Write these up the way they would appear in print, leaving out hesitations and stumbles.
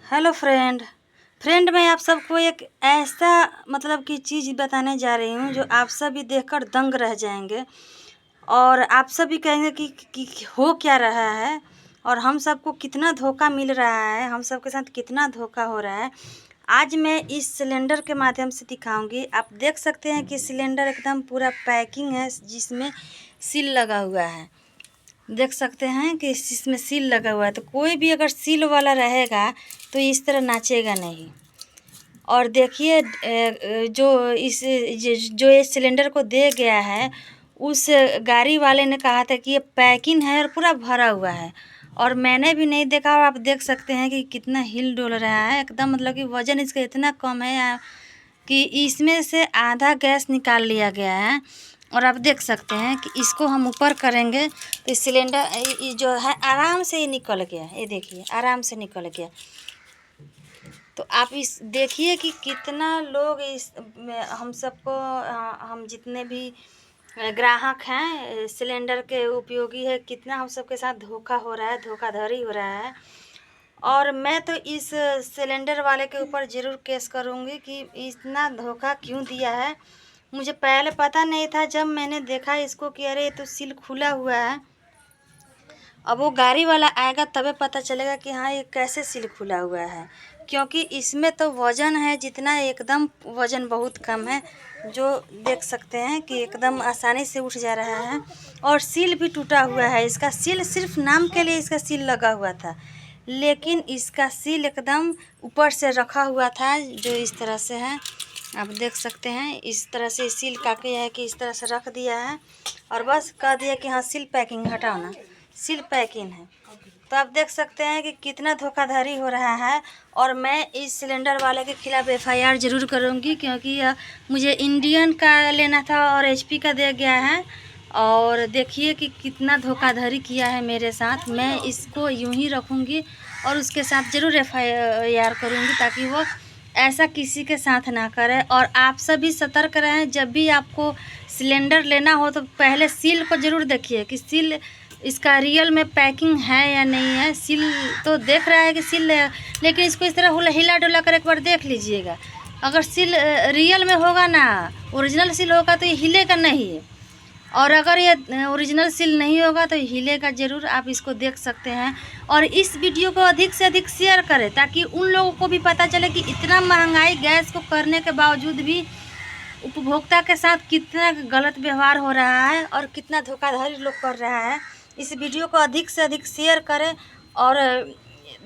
Hello friend. मैं आप सबको एक ऐसा मतलब कि चीज़ बताने जा रही हूँ जो आप सभी देखकर दंग रह जाएंगे और आप सभी कहेंगे कि हो क्या रहा है और हम सबको कितना धोखा मिल रहा है, हम सबके साथ कितना धोखा हो रहा है। आज मैं इस सिलेंडर के माध्यम से दिखाऊंगी। आप देख सकते हैं कि सिलेंडर एकदम पूरा पैकिंग है जिसमें सील लगा हुआ है। देख सकते हैं कि इसमें सील लगा हुआ है, तो कोई भी अगर सील वाला रहेगा तो इस तरह नाचेगा नहीं। और देखिए जो ये सिलेंडर को दे गया है उस गाड़ी वाले ने कहा था कि ये पैकिंग है और पूरा भरा हुआ है, और मैंने भी नहीं देखा। और आप देख सकते हैं कि कितना हिल डुल रहा है एकदम, मतलब कि वज़न इसका इतना कम है कि इसमें से आधा गैस निकाल लिया गया है। और आप देख सकते हैं कि इसको हम ऊपर करेंगे तो सिलेंडर जो है आराम से ही निकल गया। ये देखिए आराम से निकल गया। तो आप इस देखिए कि कितना लोग इस हम सबको हम जितने भी ग्राहक हैं सिलेंडर के उपयोगी है, कितना हम सबके साथ धोखा हो रहा है, धोखाधड़ी हो रहा है। और मैं तो इस सिलेंडर वाले के ऊपर ज़रूर केस करूँगी कि इतना धोखा क्यों दिया है। मुझे पहले पता नहीं था, जब मैंने देखा इसको कि अरे ये तो सील खुला हुआ है। अब वो गाड़ी वाला आएगा तबे पता चलेगा कि हाँ ये कैसे सील खुला हुआ है, क्योंकि इसमें तो वज़न है जितना, एकदम वज़न बहुत कम है। जो देख सकते हैं कि एकदम आसानी से उठ जा रहा है। और सील भी टूटा हुआ है। इसका सील सिर्फ नाम के लिए इसका सील लगा हुआ था, लेकिन इसका सील एकदम ऊपर से रखा हुआ था जो इस तरह से है। आप देख सकते हैं इस तरह से सील काटे है कि इस तरह से रख दिया है और बस कह दिया कि हाँ सील पैकिंग हटाओ ना, सील पैकिंग है। तो आप देख सकते हैं कि कितना धोखाधड़ी हो रहा है। और मैं इस सिलेंडर वाले के खिलाफ़ एफआईआर ज़रूर करूंगी, क्योंकि मुझे इंडियन का लेना था और एचपी का दे गया है। और देखिए कि कितना धोखाधड़ी किया है मेरे साथ। मैं इसको यूं ही रखूंगी और उसके साथ ज़रूर एफआईआर करूंगी ताकि वो ऐसा किसी के साथ ना करे। और आप सभी सतर्क रहें, जब भी आपको सिलेंडर लेना हो तो पहले सील को ज़रूर देखिए कि सील इसका रियल में पैकिंग है या नहीं है। सील तो देख रहा है कि सील है, लेकिन इसको इस तरह हिला डुला कर एक बार देख लीजिएगा। अगर सील रियल में होगा ना, ओरिजिनल सील होगा तो ये हिलेगा नहीं, और अगर ये ओरिजिनल सील नहीं होगा तो हिलेगा ज़रूर। आप इसको देख सकते हैं। और इस वीडियो को अधिक से अधिक शेयर करें ताकि उन लोगों को भी पता चले कि इतना महंगाई गैस को करने के बावजूद भी उपभोक्ता के साथ कितना गलत व्यवहार हो रहा है और कितना धोखाधड़ी लोग कर रहा है। इस वीडियो को अधिक से अधिक शेयर करें और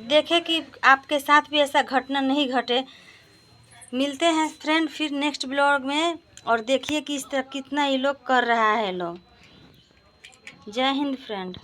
देखें कि आपके साथ भी ऐसा घटना नहीं घटे। मिलते हैं फ्रेंड फिर नेक्स्ट ब्लॉग में। और देखिए कि इस तरह कितना ये लोग कर रहा है लोग। जय हिंद फ्रेंड।